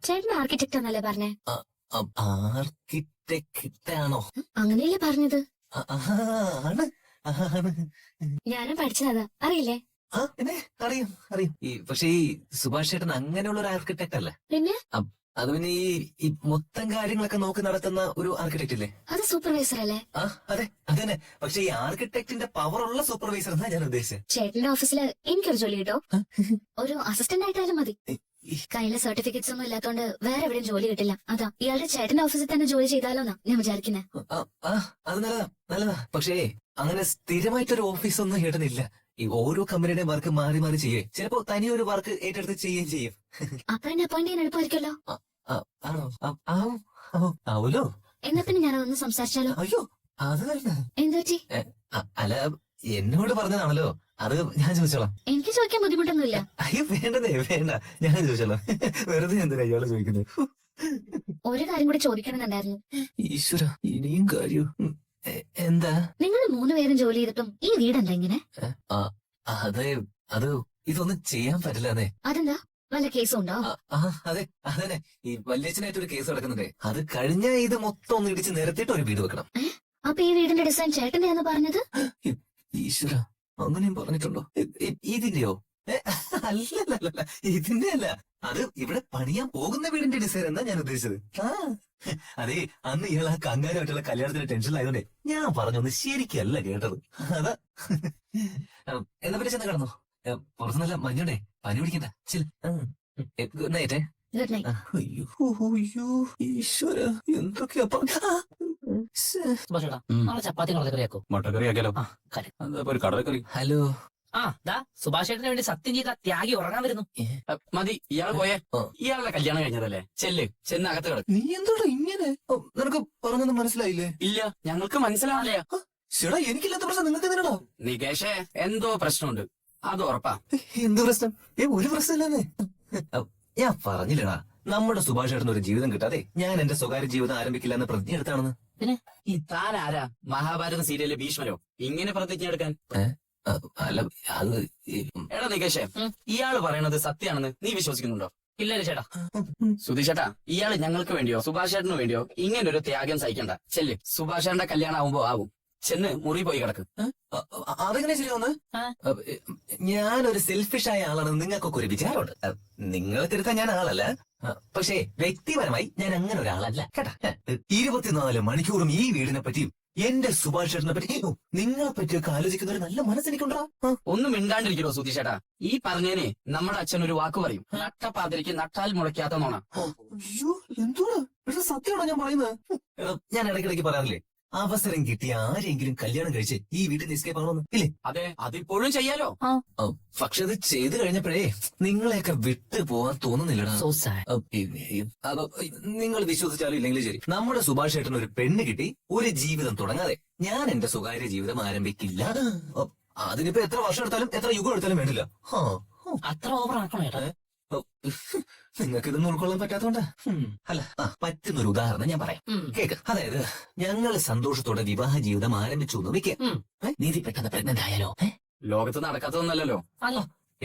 ചേട്ടൻ ആർക്കിടെക്ട് എന്നല്ലേ പറഞ്ഞേ? ആർക്കിടെക്ട് ആണോ? അങ്ങനെയല്ലേ പറഞ്ഞത്? ആണ്. ഞാനും പഠിച്ചതാ, അറിയില്ലേ? പിന്നെ അറിയാം അറിയാം. പക്ഷെ ഈ സുഭാഷ് ചേട്ടൻ അങ്ങനെയുള്ള ഒരു ആർക്കിടെക്ട് അല്ല. പിന്നെ അത് പിന്നെ ഈ മൊത്തം കാര്യങ്ങളൊക്കെ നോക്കി നടത്തുന്ന ഒരു ആർക്കിടെക്ട് ഇല്ലേ? അത് സൂപ്പർവൈസർ അല്ലേ? അതെ അതന്നെ. പക്ഷെ ഈ ആർക്കിടെക്ടിന്റെ പവർ ഉള്ള സൂപ്പർവൈസർ എന്നാ ഞാൻ ഉദ്ദേശിച്ചത്. ചേട്ടന്റെ ഓഫീസില് എനിക്കൊരു ജോലി കിട്ടോ? ഒരു അസിസ്റ്റന്റ് ആയിട്ടായാലും മതി. കയ്യിലെ സർട്ടിഫിക്കറ്റ്സ് ഒന്നും ഇല്ലാത്തോണ്ട് വേറെ എവിടെയും ജോലി കിട്ടില്ല. അതാ ഇയാളുടെ ചേട്ടന്റെ ഓഫീസിൽ തന്നെ ജോലി ചെയ്താലോന്നാ ഞാൻ വിചാരിക്കുന്നത്. അത് നല്ലതാ നല്ലതാ. പക്ഷേ അങ്ങനെ സ്ഥിരമായിട്ടൊരു ഓഫീസ് ഒന്നും ചേട്ടനില്ല. ഈ ഓരോ കമ്പനിയുടെയും വർക്ക് മാറി മാറി ചെയ്യേ. ചിലപ്പോ തനിയൊരു വർക്ക് ഏറ്റെടുത്ത് ചെയ്യുകയും ചെയ്യും. അപ്പൊ എന്നെ അപ്പോയിന്റ് ചെയ്യാൻ എളുപ്പമായിരിക്കുമല്ലോ. ആണോ? ആവൂലോ. എന്നാ പിന്നെ ഞാനതൊന്ന് സംസാരിച്ചാലോ? അയ്യോ അത് വേണ്ട. എന്തുപറ്റി? അല്ല എന്നോട് പറഞ്ഞതാണല്ലോ, അത് ഞാൻ ചോദിച്ചോളാം. എനിക്ക് ചോദിക്കാൻ ബുദ്ധിമുട്ടൊന്നുമില്ല. അയ്യോ വേണ്ടതേ വേണ്ട, ഞാൻ ചോദിച്ചോളാം. വെറുതെ എന്തിനാ ഇയാള് ചോദിക്കുന്നത്? ഒരു കാര്യം കൂടി ചോദിക്കണമെന്നുണ്ടായിരുന്നു. ഈശ്വര, ഇനിയും കാര്യം എന്താ? നിങ്ങൾ 3 പേരും ജോലി ചെയ്തിട്ടും ഈ വീടെന്താ ഇങ്ങനെ? അത് ഇതൊന്നും ചെയ്യാൻ പറ്റില്ലെന്നേ. അതെന്താ, വല്ല കേസും ഉണ്ടോ? അതെ അതന്നെ. ഈ വല്യച്ഛനായിട്ട് ഒരു കേസ് നടക്കുന്നുണ്ടേ. അത് കഴിഞ്ഞ ഇത് മൊത്തം ഒന്ന് ഇടിച്ച് നിരത്തിയിട്ട് ഒരു വീട് വെക്കണം. അപ്പൊ ഈ വീടിന്റെ ഡിസൈൻ ചേട്ടന്റെയാന്ന് പറഞ്ഞത്? ഈശ്വര, അങ്ങനെയും പറഞ്ഞിട്ടുണ്ടോ? ഇതിന്റെയോ? അല്ലല്ല, ഇതിന്റെ അല്ല. അത് ഇവിടെ പണിയാൻ പോകുന്ന വീടിന്റെ ഡിസൈൻ എന്നാ ഞാൻ ഉദ്ദേശിച്ചത്. അതെ, അന്ന് ഇയാൾ ആ കങ്കാരുമായിട്ടുള്ള കല്യാണത്തിന്റെ ടെൻഷനിലായതുകൊണ്ടേ ഞാൻ പറഞ്ഞൊന്ന് ശരിക്കല്ല കേട്ടത്. അതാ. എന്നാ പിന്നെ ചെന്ന് കിടന്നോ. പുറത്ത് നല്ല മഞ്ഞുണ്ടേ, പനി പിടിക്കണ്ട. Good night. Good night. അയ്യോ ഈശ്വര, എന്തൊക്കെയാ ചപ്പാത്തി കടലക്കറിയാക്കോ? മുട്ടക്കറിയാക്കിയാലോ? ഒരു കടലക്കറി. ഹലോ. സുഭാഷ് ചേട്ടന് വേണ്ടി സത്യം ചെയ്ത ത്യാഗി ഉറങ്ങാൻ വരുന്നു. മതി, ഇയാൾ പോയേ. ഇയാളുടെ കല്യാണം കഴിഞ്ഞതല്ലേ? ചെന്ന് അകത്ത് കിടക്കും. നീ എന്തോടാ ഇങ്ങനെ? നിനക്ക് പറഞ്ഞൊന്നും മനസ്സിലായില്ലേ? ഇല്ല, ഞങ്ങൾക്ക് മനസ്സിലാവില്ല. ചേട്ടാ, എനിക്കില്ലാത്ത പ്രശ്നം നിങ്ങൾക്ക് എന്തിനാ? നികേഷേ, എന്തോ പ്രശ്നമുണ്ട്, അത് ഉറപ്പാ. എന്ത് പ്രശ്നം? ഒരു പ്രശ്നമില്ലെന്നേ. ഞാൻ പറഞ്ഞില്ലടാ, നമ്മുടെ സുഭാഷ് ചേട്ടന് ഒരു ജീവിതം കിട്ടാതെ ഞാൻ എന്റെ സ്വകാര്യ ജീവിതം ആരംഭിക്കില്ല എന്ന് പ്രതിജ്ഞ എടുത്താണെന്ന്. പിന്നെ ഈ താൻ ആരാ? മഹാഭാരത സീരിയലിലെ ഭീഷ്മരോ ഇങ്ങനെ പ്രതിജ്ഞ എടുക്കാൻ? അല്ല അത് എടാ നികേഷേ, ഇയാള് പറയണത് സത്യാണെന്ന് നീ വിശ്വസിക്കുന്നുണ്ടോ? ഇല്ലല്ലേ ചേട്ടാ? സുധീഷ് ചേട്ടാ, ഇയാള് ഞങ്ങൾക്ക് വേണ്ടിയോ സുഭാഷ് ചേട്ടന് വേണ്ടിയോ ഇങ്ങനെ ഒരു ത്യാഗം സഹിക്കണ്ട. സുഭാഷ് ചേട്ടന്റെ കല്യാണം ആവുമ്പോ ആവും. ചെന്ന് മുറി പോയി കിടക്ക്. അതെങ്ങനെ ശരിയാവുന്നത്? ഞാനൊരു സെൽഫിഷായ ആളാണെന്ന് നിങ്ങൾക്കൊക്കെ ഒരു വിചാരമുണ്ട്. നിങ്ങളെ തിരുത്താൻ ഞാൻ ആളല്ല, പക്ഷേ വ്യക്തിപരമായി ഞാൻ അങ്ങനെ ഒരാളല്ല കേട്ടാ. 24 മണിക്കൂറും ഈ വീടിനെ പറ്റിയും എന്റെ സുഭാഷ് ചേട്ടനെ പറ്റിയും നിങ്ങളെ പറ്റിയൊക്കെ ആലോചിക്കുന്ന ഒരു നല്ല മനസ്സെനിക്കുണ്ടോ? ഒന്നും മിണ്ടാണ്ടിരിക്കണോ സുധീഷ് ചേട്ടാ? ഈ പറഞ്ഞേനെ നമ്മുടെ അച്ഛൻ ഒരു വാക്ക് പറയും, നട്ടപ്പാതിരിക്ക് നട്ടാൽ മുളയ്ക്കാത്ത നോണ. അയ്യോ എന്തോടാ, സത്യമാണോ ഞാൻ പറയുന്നത്? ഞാൻ ഇടയ്ക്കിടയ്ക്ക് പറയാറില്ലേ, അവസരം കിട്ടിയ ആരെങ്കിലും കല്യാണം കഴിച്ച് ഈ വീട്ടിൽ എസ്കേപ്പ് ആണോന്ന് ഇല്ലേ? അതെ, അതിപ്പോഴും ചെയ്യാലോ. പക്ഷെ അത് ചെയ്തു കഴിഞ്ഞപ്പോഴേ നിങ്ങളെയൊക്കെ വിട്ടു പോവാൻ തോന്നുന്നില്ലടാ. നിങ്ങൾ വിശ്വസിച്ചാലും ഇല്ലെങ്കിലും ശരി, നമ്മുടെ സുഭാഷ് ചേട്ടന് ഒരു പെണ്ണ് കിട്ടി ഒരു ജീവിതം തുടങ്ങാതെ ഞാൻ എന്റെ സ്വകാര്യ ജീവിതം ആരംഭിക്കില്ല. അതിനിപ്പോ എത്ര വർഷം എടുത്താലും എത്ര യുഗം എടുത്താലും വേണ്ടില്ല. അത്ര ഓവർ ആക്കണോ ചേട്ടാ? നിങ്ങൾക്ക് ഇതൊന്നും ഉൾക്കൊള്ളാൻ പറ്റാത്തോണ്ടാ? അല്ല, പറ്റുന്നൊരു ഉദാഹരണം ഞാൻ പറയാം, കേക്ക്. അതായത് ഞങ്ങൾ സന്തോഷത്തോടെ വിവാഹ ജീവിതം ആരംഭിച്ചു എന്ന് വെക്കുക. നീതി പെട്ടെന്ന് പ്രഗ്നന്റ് ആയാലോ? ലോകത്ത് നടക്കാത്തതൊന്നല്ലോ.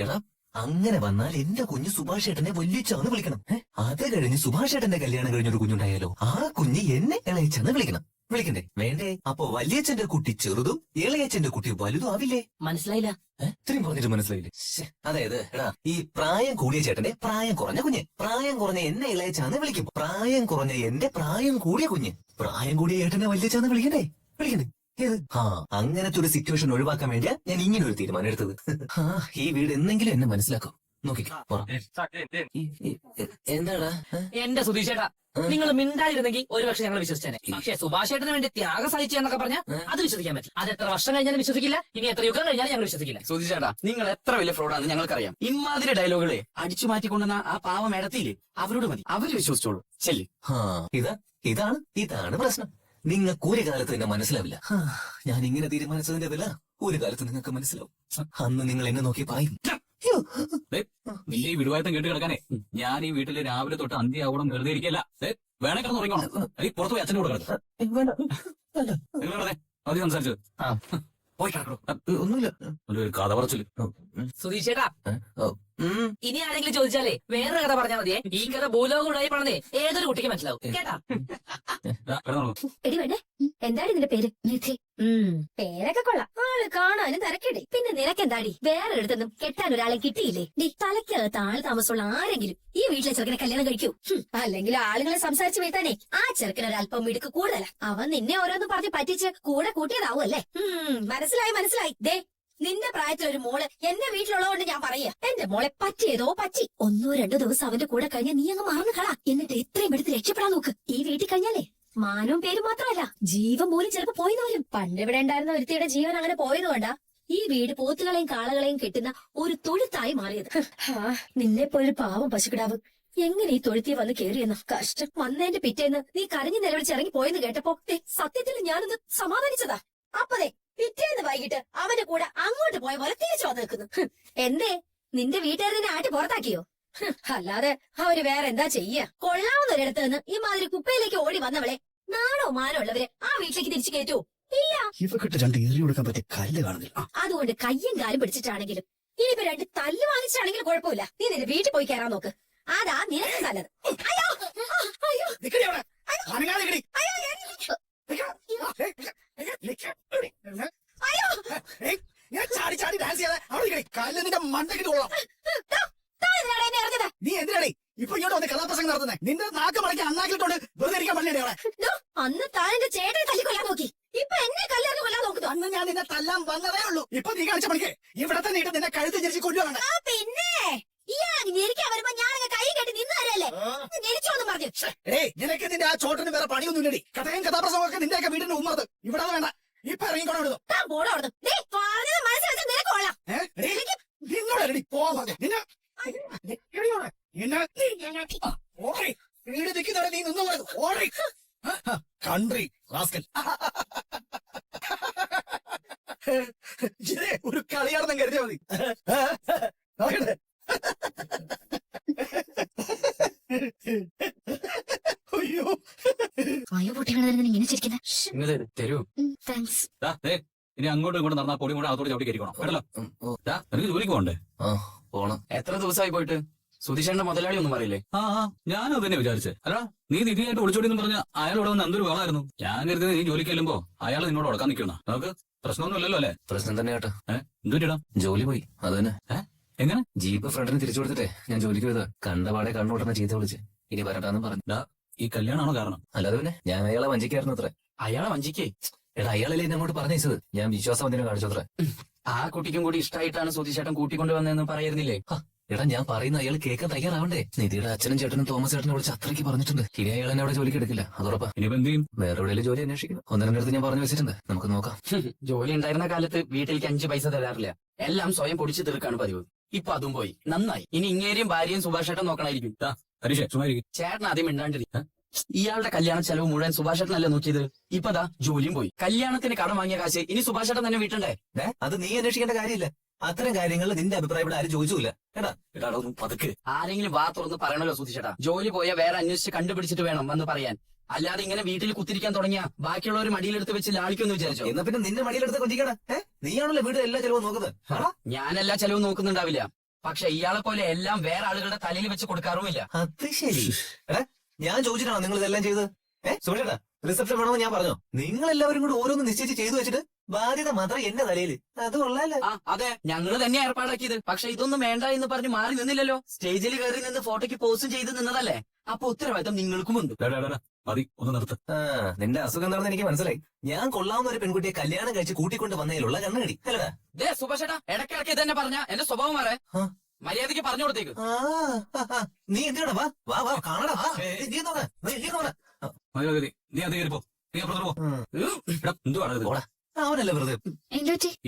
എടാ, അങ്ങനെ വന്നാൽ എന്റെ കുഞ്ഞ് സുഭാഷ് ഏട്ടനെ വല്യച്ഛന്ന് വിളിക്കണം. അത് കഴിഞ്ഞ് സുഭാഷ് ഏട്ടന്റെ കല്യാണം കഴിഞ്ഞൊരു കുഞ്ഞുണ്ടായാലോ, ആ കുഞ്ഞ് എന്നെ ഇളയച്ചന്ന് വിളിക്കണം. വിളിക്കണ്ടേ? വേണ്ടേ? അപ്പൊ വല്യച്ഛന്റെ കുട്ടി ചെറുതും ഇളയച്ഛന്റെ കുട്ടി വലുതും ആവില്ലേ? മനസ്സിലായില്ല. ഇത്രയും പറഞ്ഞിട്ട് മനസ്സിലായില്ലേ? അതായത് എടാ, ഈ പ്രായം കൂടിയ ചേട്ടനെ പ്രായം കുറഞ്ഞ കുഞ്ഞ്, പ്രായം കുറഞ്ഞ എന്നെ ഇളയച്ചാന്ന് വിളിക്കും. പ്രായം കുറഞ്ഞ എന്റെ പ്രായം കൂടിയ കുഞ്ഞ് പ്രായം കൂടിയ ഏട്ടനെ വല്യച്ഛന്ന് വിളിക്കണ്ടേ? വിളിക്കണ്ടേ? അങ്ങനത്തെ ഒരു സിറ്റുവേഷൻ ഒഴിവാക്കാൻ വേണ്ടിയാ ഞാൻ ഇങ്ങനെ ഒരു തീരുമാനം എടുത്തത്. ഈ വീട് എന്നെങ്കിലും എന്നെ മനസ്സിലാക്കും. നോക്കിക്കോ. എന്താടാ? എന്റെ സുധീഷ് ചേട്ടാ, നിങ്ങൾ മിണ്ടായിരുന്നെങ്കിൽ ഒരുപക്ഷെ ഞങ്ങൾ വിശ്വസിച്ചേനെ. പക്ഷേ സുഭാഷ് ചേട്ടന് വേണ്ടി ത്യാഗം സഹിച്ചെന്നൊക്കെ പറഞ്ഞാൽ അത് വിശ്വസിക്കാൻ പറ്റില്ല. അത് എത്ര വർഷം കഴിഞ്ഞാലും വിശ്വസിക്കില്ല, ഇനി എത്ര യുഗം കഴിഞ്ഞാലും ഞങ്ങൾ വിശ്വസിക്കില്ല. സുധീഷ് ചേട്ടാ, നിങ്ങൾ എത്ര വലിയ ഫ്രോഡാണെന്ന് ഞങ്ങൾക്കറിയാം. ഇമാതിരി ഡയലോഗുകളെ അടിച്ചു മാറ്റിക്കൊണ്ടുവന്ന ആ പാവം ഇടത്തിയില്ലേ, അവരോട് മതി, അവര് വിശ്വസിച്ചോളൂ. ചെല്ലി. ഇതാണ് പ്രശ്നം. നിങ്ങൾക്ക് ഒരു കാലത്ത് എന്നെ മനസ്സിലാവില്ല. ഞാൻ ഇങ്ങനെ തീരുമാനിച്ചതിന്റെ വില ഒരു കാലത്ത് നിങ്ങൾക്ക് മനസ്സിലാവും. അന്ന് നിങ്ങൾ എന്നെ നോക്കി പറയും, വലിയ ഈ വിടുവായത്തം കേട്ട് കിടക്കാനേ ഞാൻ ഈ വീട്ടില് രാവിലെ തൊട്ട് അന്ത്യാവണം വെറുതെ ഇരിക്കല്ല. വേണേ കിടന്ന് ഉറങ്ങണം. പുറത്തു പോയി അച്ഛൻ്റെ കൂടെ കിടക്കും. മതി സംസാരിച്ചത്. പോയി കിടക്കണോ? ഒന്നുമില്ല, ഒരു കഥ പറച്ചില്. സുധീഷ് ചേട്ടാ, ഇനി ആരെങ്കിലും ചോദിച്ചാലേ വേറൊരു കഥ പറഞ്ഞാൽ മതിയെ. ഈ കഥ ഭൂലോകം ഉടായിപ്പാണെന്നേ ഏതൊരു കുട്ടിക്ക് മനസ്സിലാവും കേട്ടാ. കിടന്നു എടി വേണ്ടേ എന്താണ് ഇതിന്റെ പേര്? നിധി. പേരൊക്കെ കൊള്ളാം. ആള് കാണാനും തിരക്കിടി. പിന്നെ നിനക്കെന്താടി വേറൊരിടത്തൊന്നും കെട്ടാൻ ഒരാളെ കിട്ടിയില്ലേ? നീ തലയ്ക്കകത്ത് ആള് താമസമുള്ള ആരെങ്കിലും ഈ വീട്ടിലെ ചെറുക്കനെ കല്യാണം കഴിക്കൂ. അല്ലെങ്കിൽ ആളുകളെ സംസാരിച്ച് വീഴ്ത്താനേ ആ ചെറുക്കന് ഒരല്പം മിടുക്ക് കൂടുതലാ. അവൻ നിന്നെ ഓരോന്നും പറഞ്ഞ് പറ്റിച്ച് കൂടെ കൂട്ടിയതാവും അല്ലേ? മനസ്സിലായി. ദേ നിന്റെ പ്രായത്തിലൊരു മോള് എന്റെ വീട്ടിലുള്ളതുകൊണ്ട് ഞാൻ പറയാ, എന്റെ മോളെ പറ്റിയതോ പറ്റി. 1-2 ദിവസം അവന്റെ കൂടെ കഴിഞ്ഞാൽ നീ അങ്ങ് മറന്നു കളാ. എന്നിട്ട് എത്രയും എടുത്ത് രക്ഷപ്പെടാൻ നോക്ക്. ഈ വീട്ടിൽ കഴിഞ്ഞാലേ മാനവും പേരും മാത്രമല്ല ജീവൻ പോലും ചിലപ്പോ പോയിന്ന് വരും. പണ്ട് ഇവിടെ ഉണ്ടായിരുന്ന ഒരുത്തിയുടെ ജീവൻ അങ്ങനെ പോയത് കൊണ്ടാ ഈ വീട് പോത്തുകളെയും കാളകളെയും കെട്ടുന്ന ഒരു തൊഴുത്തായി മാറിയത്. നിന്നെ പോലൊരു പാവം പശുക്കിടാവ് എങ്ങനെ ഈ തൊഴുത്തി വന്ന് കേറിയെന്ന കഷ്ടം. വന്നതിന്റെ പിറ്റേന്ന് നീ കരഞ്ഞു നിലവിളിച്ച് ഇറങ്ങി പോയെന്ന് കേട്ടപ്പോ സത്യത്തിൽ ഞാനൊന്ന് സമാധാനിച്ചതാ. അപ്പതേ പിറ്റേന്ന് വൈകിട്ട് അവന്റെ കൂടെ അങ്ങോട്ട് പോയ പോലെ തിരിച്ചു വന്ന് നിൽക്കുന്നു. എന്തേ നിന്റെ വീട്ടുകാർ നിന്നെ ആട്ടി പുറത്താക്കിയോ? അല്ലാതെ അവര് വേറെ എന്താ ചെയ്യ? കൊള്ളാവുന്ന ഒരിടത്ത് നിന്ന് ഈ മാതിരി കുപ്പയിലേക്ക് ഓടി വന്നവളെ നാണോ മാനോ ഉള്ളവരെ ആ വീട്ടിലേക്ക് തിരിച്ചു കയറ്റൂ? ഇല്ല. ഇവക്കിട്ട് 2 എറി കൊടുക്കാൻ പറ്റിയ കല്ല് കാണുന്നില്ല. അതുകൊണ്ട് കയ്യും കാലും പിടിച്ചിട്ടാണെങ്കിലും ഇനിയിപ്പോ 2 തല്ല് വാങ്ങിച്ചിട്ടാണെങ്കിലും കുഴപ്പമില്ല. നീ നിന്റെ വീട്ടിൽ പോയി കയറാൻ നോക്ക്. അതാ നിനക്ക് നല്ലത്. അയ്യോ അയ്യോ നിക്കടി അവിടെ. അനങ്ങാതെ നിക്കടി. അയ്യോ അയ്യോ ഏയ്, ഞാൻ ചാടി ചാടി ഡാൻസ് ചെയ്യാതെ അവിടെ നിക്കടി. കല്ല് നിന്റെ മണ്ടക്കിട്ട് കൊള്ളാം. എന്തിനാണ് എന്നെ അറിഞ്ഞത്? നീ എന്തിനാടി ഇപ്പൊ ഇങ്ങോട്ട് വന്ന് കഥാപ്രസംഗം നടത്തുന്നേ? നിന്റെ നാക്ക് മടക്കി അണ്ണാക്കിട്ടോണ്ട് വെറുതെ ഇരിക്കാൻ പറ്റില്ലേ അവിടെ? അന്ന് താൻ എന്റെ ചേട്ടനെ തല്ലിക്കൊല്ലാൻ നോക്കി. ഇപ്പൊ എന്നെ കല്യാണം കൊല്ലാൻ നോക്കുന്നു. അന്ന് ഞാൻ നിന്നെ തല്ലാൻ വന്നതേ ഉള്ളൂ. ഇപ്പൊ നീ കാണിച്ച പണിക്ക് ഇവിടെ തന്നെ ഇട്ട് നിന്നെ കഴുത്ത് ഞെരിച്ച് കൊല്ലുവാണ്. പിന്നെ ഇയാൾ ഞെരിക്കാൻ വരുമ്പോ ഞാനങ്ങ് കൈ കെട്ടി നിന്ന് തരല്ലേ? ഞെരിച്ചോന്നും പറഞ്ഞു. ഏയ്, നിനക്ക് നിന്റെ ആ ചോട്ടിന് വേറെ പണിയൊന്നുമില്ലടി. കഥയും കഥാപ്രസംഗമൊക്കെ നിന്റെയൊക്കെ വീടിന്റെ ഉമ്മറത്. ഇവിടെ വേണ്ട. ഇപ്പൊ ഇറങ്ങിക്കൊണ്ടു താൻ പോടോ അവിടുന്ന്. പറഞ്ഞത് മനസ്സിലാക്കി നിനക്ക് കൊള്ളാം. നിന്നോടടി പോവാ. നിന്നെ ഓടി വീട് നിൽക്കുന്നവരെ നീ നിന്നു പോയത്. ഓടി കൺട്രി റാസ്കൽ. ഒരു കളിയാണെന്ന് കരുതിയാ മതി. നോക്കട്ടെ. അയ്യോ, വായു പൊട്ടിക്കണതിന് ഇങ്ങനെ ചിരിക്കുന്നത്. ഇങ്ങനെ തരൂ. താങ്ക്സ്. ഇനി അങ്ങോട്ടും ഇങ്ങോട്ടും നടന്നാൽ പൊടി കൂടെ അതോടെ ചവിട്ടി കയറിക്കോണം കേട്ടല്ലോ. എനിക്ക് ജോലിക്ക് പോകണ്ടേ? പോണം. എത്ര ദിവസമായി പോയിട്ട്? സുധീഷേന്റെ മുതലാളി ഒന്നും പറയില്ലേ? ഞാനും അത് തന്നെ വിചാരിച്ചേ. അല്ല നീ നിധിയായിട്ട് ഒളിച്ചോടി എന്ന് പറഞ്ഞ അയാൾ ഇവിടെ വന്ന് എന്തൊരു വേളായിരുന്നു. ഞാൻ കരുതി നീ ജോലിക്ക് ചെല്ലുമ്പോ അയാൾ നിന്നോട് ഉടക്കാൻ നിൽക്കണം. നമുക്ക് പ്രശ്നമൊന്നുമില്ലല്ലോ അല്ലേ? പ്രശ്നം തന്നെ കേട്ടോ. എന്തുപറ്റിടാ? ജോലി പോയി. അത് തന്നെ. എങ്ങനെ? ജീപ്പ് ഫ്രണ്ടിന് തിരിച്ചു കൊടുത്തിട്ടേ ഞാൻ ജോലിക്ക് പോയത്. കണ്ടപാടെ കണ്ണോട്ടനെ ചീത്ത വിളിച്ച് ഇനി വരട്ടാന്ന് പറഞ്ഞു. ഈ കല്യാണമാണോ കാരണം? അല്ലാതെ പിന്നെ ഞാൻ അയാളെ വഞ്ചിക്കായിരുന്നു അത്രേ. അയാളെ വഞ്ചിക്കേ? എടാ അയാളല്ലേ എന്നെ അങ്ങോട്ട് പറഞ്ഞത്. ഞാൻ വിശ്വാസവന്തിനെ കാണിച്ചു അത്രേ. ആ കുട്ടിക്കും കൂടി ഇഷ്ടമായിട്ടാണ് സുധീഷേട്ടൻ കൂട്ടിക്കൊണ്ടുവന്നതെന്ന് പറയായിരുന്നില്ലേ? എടാ ഞാൻ പറയുന്ന അയാൾ കേൾക്കാൻ തയ്യാറാവണ്ടേ? നിധിയുടെ അച്ഛനും ചേട്ടനും തോമസ് ചേട്ടനെ വിളിച്ച് അത്രയ്ക്ക് പറഞ്ഞിട്ടുണ്ട്. ഇനി അയാൾ എന്നെ അവിടെ ജോലിക്ക് എടുക്കില്ല. അതുറപ്പാ. ഇനിയിപ്പോ എന്ത് ചെയ്യും? വേറെ എവിടെയെങ്കിലും ജോലി അന്വേഷിക്കണം. 1-2 അടുത്ത് ഞാൻ പറഞ്ഞു വെച്ചിട്ടുണ്ട്. നമുക്ക് നോക്കാം. ജോലി ഉണ്ടായിരുന്ന കാലത്ത് വീട്ടിലേക്ക് 5 പൈസ തരാറില്ല. എല്ലാം സ്വയം പൊടിച്ചു തീർക്കാണ് പതിവ്. ഇപ്പൊ അതും പോയി. നന്നായി. ഇനി ഇങ്ങേരെയും ഭാര്യയും സുഭാഷേട്ടൻ നോക്കണായിരിക്കും. ഹരീഷേ ചുമ്മാരിക്കും. ചേട്ടൻ ആദ്യം മിണ്ടാണ്ടിരി. ഇയാളുടെ കല്യാണ ചെലവ് മുഴുവൻ സുഭാഷേട്ടനല്ലേ നോക്കിയത്? ഇപ്പതാ ജോലിയും പോയി. കല്യാണത്തിന് കടം വാങ്ങിയ കാശ് ഇനി സുഭാഷേട്ടൻ തന്നെ വീട്ടണ്ടേ? അത് നീ അന്വേഷിക്കേണ്ട കാര്യമില്ല. അത്തരം കാര്യങ്ങൾ നിന്റെ അഭിപ്രായം ഇവിടെ ആരും ചോദിച്ചില്ല. എടാ പതുക്കെ. ആരെങ്കിലും വാ തുറന്ന് പറയണല്ലോ സുധീഷേട്ടാ. ജോലി പോയ വേറെ അന്വേഷിച്ച് കണ്ടുപിടിച്ചിട്ട് വേണം വന്ന് പറയാൻ. അല്ലാതെ ഇങ്ങനെ വീട്ടിൽ കുത്തിരിക്കാൻ തുടങ്ങിയ ബാക്കിയുള്ളവർ മടിയിലെടുത്ത് വെച്ച് ലാളിക്കൊന്ന് വിചാരിച്ചോ? എന്നാ പിന്നെ നിന്നെ മടിയിലെടുത്ത് കൊഞ്ചിക്കടാ. നീയാണല്ലോ വീട് എല്ലാ ചെലവും നോക്കുന്നത്. ഞാനെല്ലാ ചെലവും നോക്കുന്നുണ്ടാവില്ല. പക്ഷെ ഇയാളെ പോലെ എല്ലാം വേറെ ആളുകളുടെ തലയിൽ വെച്ച് കൊടുക്കാറുമില്ല. അത് ശരി. എടാ ഞാൻ ചോദിച്ചിട്ടാണോ നിങ്ങൾ ഇതെല്ലാം ചെയ്തത്? സുമേഷേട്ടാ റിസപ്ഷൻ വേണമെന്ന് ഞാൻ പറഞ്ഞോ? നിങ്ങൾ എല്ലാവരും കൂടി ഓരോന്ന് നിശ്ചയിച്ച് ചെയ്തു വെച്ചിട്ട് ബാധ്യത മാത്രം എന്റെ തലയില്. അത് കൊള്ളാലോ. അതെ, ഞങ്ങള് തന്നെ ഏർപ്പാടാക്കിയത്. പക്ഷെ ഇതൊന്നും വേണ്ട എന്ന് പറഞ്ഞ് മാറി നിന്നില്ലല്ലോ. സ്റ്റേജിൽ കയറി നിന്ന് ഫോട്ടോയ്ക്ക് പോസ്റ്റും ചെയ്ത് നിന്നതല്ലേ? അപ്പൊ ഉത്തരവാദിത്തം നിങ്ങൾക്കുമുണ്ട്. മതി, ഒന്ന് നിർത്ത്. നിന്റെ അസുഖം എന്താണെന്ന് എനിക്ക് മനസ്സിലായി. ഞാൻ കൊള്ളാവുന്ന ഒരു പെൺകുട്ടിയെ കല്യാണം കഴിച്ച് കൂട്ടിക്കൊണ്ട് വന്നതിലുള്ള കണ്ണുകടി അല്ലടാ. സുഭാഷേട്ടാ ഇടയ്ക്കിടയ്ക്ക് ഇതന്നെ പറഞ്ഞ എന്റെ സ്വഭാവം മാറേ. മര്യാദയ്ക്ക് പറഞ്ഞു കൊടുത്തേക്ക്. നീ എന്തിനാ? വാ വാ വാ കാണടാ. മതി നീ അത് കയറിപ്പോ. നീ അപ്പുറത്ത് പോ. എന്തുവാണ് അവനല്ലേ വെറുതെ.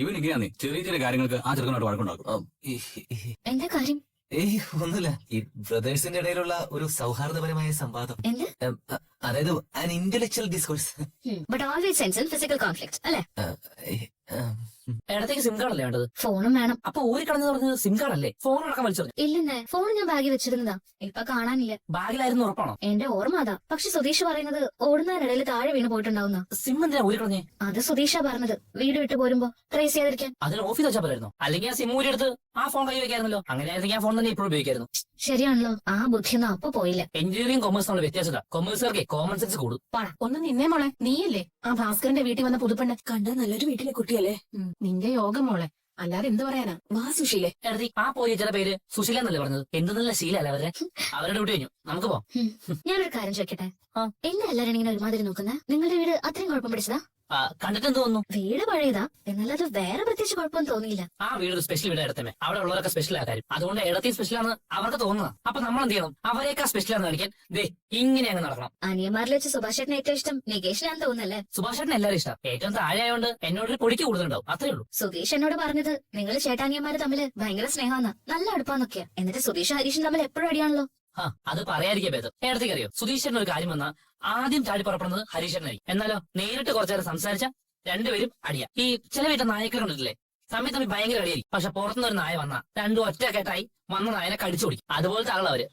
ഇവൻ ഇങ്ങനെയാ. നീ ചെറിയ ചെറിയ കാര്യങ്ങൾക്ക് ആ ചെറുക്കനായിട്ട് വഴക്കുണ്ടാക്കും. എന്താ കാര്യം? ഏയ് ഒന്നുമില്ല. ഈ ബ്രദേഴ്സിന്റെ ഇടയിലുള്ള ഒരു സൗഹാർദ്ദപരമായ സംവാദം. അതായത് an intellectual discourse. But always ends in physical conflict, അല്ലേ? ഇടത്തേക്ക് സിം കാർഡ് അല്ലേ വേണ്ടത്? ഫോണും വേണം. അപ്പൊ ഊരിക്കളഞ്ഞെന്ന് പറഞ്ഞത് സിം കാർഡ് അല്ലേ? ഫോൺ അടക്കം വലിച്ചെറിഞ്ഞു. ഇല്ലെന്നേ, ഫോൺ ഞാൻ ബാഗിൽ വെച്ചിരുന്നതാ, ഇപ്പൊ കാണാനില്ല. ബാഗിലായിരുന്നു ഉറപ്പാണോ? എന്റെ ഓർമ്മ അതാ. പക്ഷെ സുധീഷ് പറയുന്നത് ഓടുന്നതിനിടയിൽ താഴെ വീണ് പോയിട്ടുണ്ടാവുന്ന. സിം എന്തിനാ ഊരിക്കളഞ്ഞേ? അത് സുധീഷാ പറഞ്ഞത്, വീട് വിട്ട് പോരുമ്പോ ട്രേസ് ചെയ്യാതിരിക്കാൻ. അതിന് ഓഫീസ് വെച്ചാൽ പോരായിരുന്നു. അല്ലെങ്കിൽ ആ സിം ഊരിയെടുത്ത് ആ ഫോൺ കൈ വെക്കായിരുന്നല്ലോ. അങ്ങനെയായിരുന്നെങ്കിൽ ആ ഫോൺ തന്നെ ഇപ്പോഴും ഉപയോഗിക്കായിരുന്നു. ശരിയാണല്ലോ, ആ ബുദ്ധിയൊന്നും അപ്പൊ പോയില്ല. എഞ്ചിനീയറിംഗ് കോമേഴ്സ് എന്നുള്ള വ്യത്യാസമില്ല. കൊമേഴ്സുകാർക്ക് കോമൺ സെൻസ് കൂടും. ഒന്ന് നിന്നേ മോളെ, നീയല്ലേ ആ ഭാസ്കരന്റെ വീട്ടിൽ വന്ന പുതുപ്പെണ്ണ്? കണ്ട നല്ലൊരു വീട്ടിലെ കുട്ടിയല്ലേ? നിന്റെ യോഗം മോളെ, അല്ലാതെ എന്ത് പറയാനാ? വാ സുശീലേ. എടതി ആ പോലീസിന്റെ പേര് സുശീല എന്നല്ലേ പറഞ്ഞത്? എന്ത് നല്ല ശീലല്ല അവരുടെ. അവരുടെ ഡ്യൂട്ടി കഴിഞ്ഞു, നമുക്ക് പോവാം. ഞാനൊരു കാര്യം ചോദിക്കട്ടെ, ആ. എന്താ എല്ലാരും ഇങ്ങനെ ഒരുമാതിരി നോക്കുന്നേ? നിങ്ങളുടെ വീട് അത്രയും കുഴപ്പം പിടിച്ചതാ? കണ്ടിട്ട് എന്ത് തോന്നുന്നു? വീട് പഴയതാ, എന്നാൽ അത് വേറെ പ്രത്യേകിച്ച് കുഴപ്പമൊന്നും തോന്നിയില്ല. ആ വീട് ഒരു സ്പെഷ്യൽ വീട് എടുത്തമേ. അവിടെ ഉള്ളവരൊക്കെ സ്പെഷ്യൽ ആകാരും. അതുകൊണ്ട് ഇടത്തി സ്പെഷ്യൽ ആണ് അവർക്ക് തോന്നുന്നത്. അപ്പൊ നമ്മൾ എന്ത് ചെയ്യണം? അവരെയൊക്കെ സ്പെഷ്യൽ ആണെന്ന് കാണിക്കാൻ ദേ ഇങ്ങനെ അങ്ങ് നടക്കണം. അനിയന്മാരിൽ വെച്ച് സുഭാഷ് ചേട്ടന് ഏറ്റവും ഇഷ്ടം നികേഷിനാന്ന് തോന്നുന്നല്ലേ? സുഭാഷേട്ടന് എല്ലാവരും ഇഷ്ടം. ഏറ്റവും താഴെ ആയതുകൊണ്ട് എന്നോടൊരു പൊടിക്ക് കൂടുതലുണ്ടാവും, അത്രേ ഉള്ളൂ. സുധീഷ് എന്നോട് പറഞ്ഞത് നിങ്ങൾ ചേട്ടാനിയന്മാര് തമ്മില് ഭയങ്കര സ്നേഹമാന്നാ, നല്ല അടുപ്പാന്നൊക്കെയാ. എന്നിട്ട് സുധീഷ് ഹരീഷും തമ്മിൽ എപ്പോഴും അടിയാണല്ലോ. അത് പറയാതിരിക്കാൻ ഭേദം. ഏടത്തേക്ക് അറിയോ, സുധീഷേട്ടൻ ഒരു കാര്യം വന്നാൽ ആദ്യം ചാടി പുറപ്പെടുന്നത് ഹരീഷേട്ടനായി. എന്നാലോ നേരിട്ട് കുറച്ചേരം സംസാരിച്ച രണ്ടുപേരും അടിയാ. ഈ ചില വീട്ടിൽ നായക്കൾ കണ്ടിട്ടില്ലേ? സമയത്ത് തമ്മിൽ ഭയങ്കര അടിയായിരിക്കും. പക്ഷെ പുറത്തുനിന്ന് ഒരു നായ വന്നാ രണ്ടും ഒറ്റക്കെട്ടായി വന്ന നായനെ കടിച്ചു പിടിക്കും. അതുപോലത്തെ ആളവര്.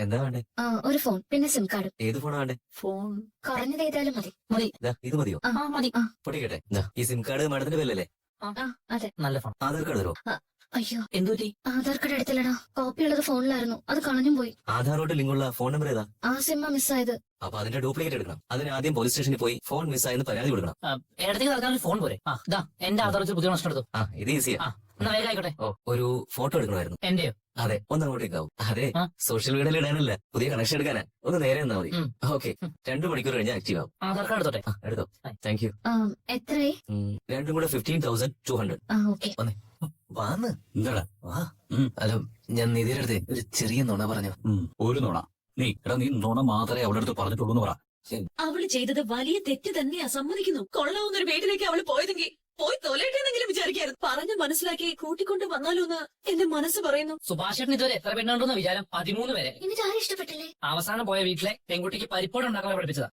എന്താ വേണ്ടേ? ഒരു ഫോൺ, പിന്നെ സിം കാർഡ്. ഏത് ഫോണാ വേണ്ടേ? ഫോൺ കുറഞ്ഞത് ഏതായാലും മതി. മതി. ഇത് മതിയോ? മതി. പൊട്ടിക്കട്ടെ. ഈ സിം കാർഡ് മാഡത്തിന്റെ പേരല്ലേ? അതെ. നല്ല ഫോൺ. ആധാർ കാർഡ് തരുമോ? അയ്യോ, എന്തുപറ്റി? ആധാർ കാർഡ് എടുത്തില്ലടാ. കോപ്പി ഉള്ളത് ഫോണിലായിരുന്നു, അത് കളഞ്ഞും പോയി. ആധാറോട്ട് ലിങ്കുള്ള ഫോൺ നമ്പർ ഏതാ? ആ സിമ്മ മിസ്സായത്. അപ്പൊ അതിന്റെ ഡ്യൂപ്ലിക്കേറ്റ് എടുക്കണം. അതിന് ആദ്യം പോലീസ് സ്റ്റേഷനിൽ പോയി ഫോൺ മിസ്സായെന്ന് പരാതി കൊടുക്കണം. ഇടത്തേക്ക് നടക്കാൻ ഒരു ഫോൺ പോരെ? ഇതാ എന്റെ ആധാർ വെച്ച് പുതിയ നഷ്ടം എടുത്തു. ഇത് ഈസിയാ. എന്നാ വേഗം ആയിക്കോട്ടെ. ഒരു ഫോട്ടോ എടുക്കണമായിരുന്നു. എന്റെയോ? അതെ, ഒന്ന് അങ്ങോട്ടേക്കാവും. അതെ, ആ. സോഷ്യൽ മീഡിയയിൽ ഇടാനല്ല, പുതിയ കണക്ഷൻ എടുക്കാനാ. ഒന്ന് നേരെ എന്നാ മതി. ഉം. ഓക്കെ, 2 മണിക്കൂർ കഴിഞ്ഞാൽ ആക്റ്റീവ് ആവും. ആധാർ കാർഡ് എടുത്തോട്ടെ. എടുത്തോ. Thank you. എത്രയായി? രണ്ടും കൂടെ 15,200. ഓക്കെ. വാന്ന് എന്താടാ? അല്ല, ഞാൻ നിധിയുടെ അടുത്ത് ഒരു ചെറിയ നുണ പറഞ്ഞു. ഒരു നുണ? നീ നുണ മാത്രമേ അവളുടെ അടുത്ത് പറഞ്ഞിട്ടുള്ളൂ എന്ന് പറ. അവള് ചെയ്തത് വലിയ തെറ്റ് തന്നെയാ, സമ്മതിക്കുന്നു. കൊള്ളാവുന്നൊരു വീട്ടിലേക്ക് അവള് പോയതെങ്കിൽ പോയി തൊലയിട്ടെന്നെങ്കിലും വിചാരിക്കായിരുന്നു. പറഞ്ഞ് മനസ്സിലാക്കി കൂട്ടിക്കൊണ്ട് വന്നാലോന്ന് എന്റെ മനസ്സ് പറയുന്നു. സുഭാഷേട്ടൻ ഇതുവരെ എത്ര പെണ്ണുണ്ടെന്ന വിചാരം? 13 വരെ. എന്നിട്ട് ആരും ഇഷ്ടപ്പെട്ടില്ലേ? അവസാനം പോയ വീട്ടിലെ പെൺകുട്ടിക്ക് പരിപ്പോട് ഉണ്ടാക്കാൻ പഠിപ്പിച്ചതാ.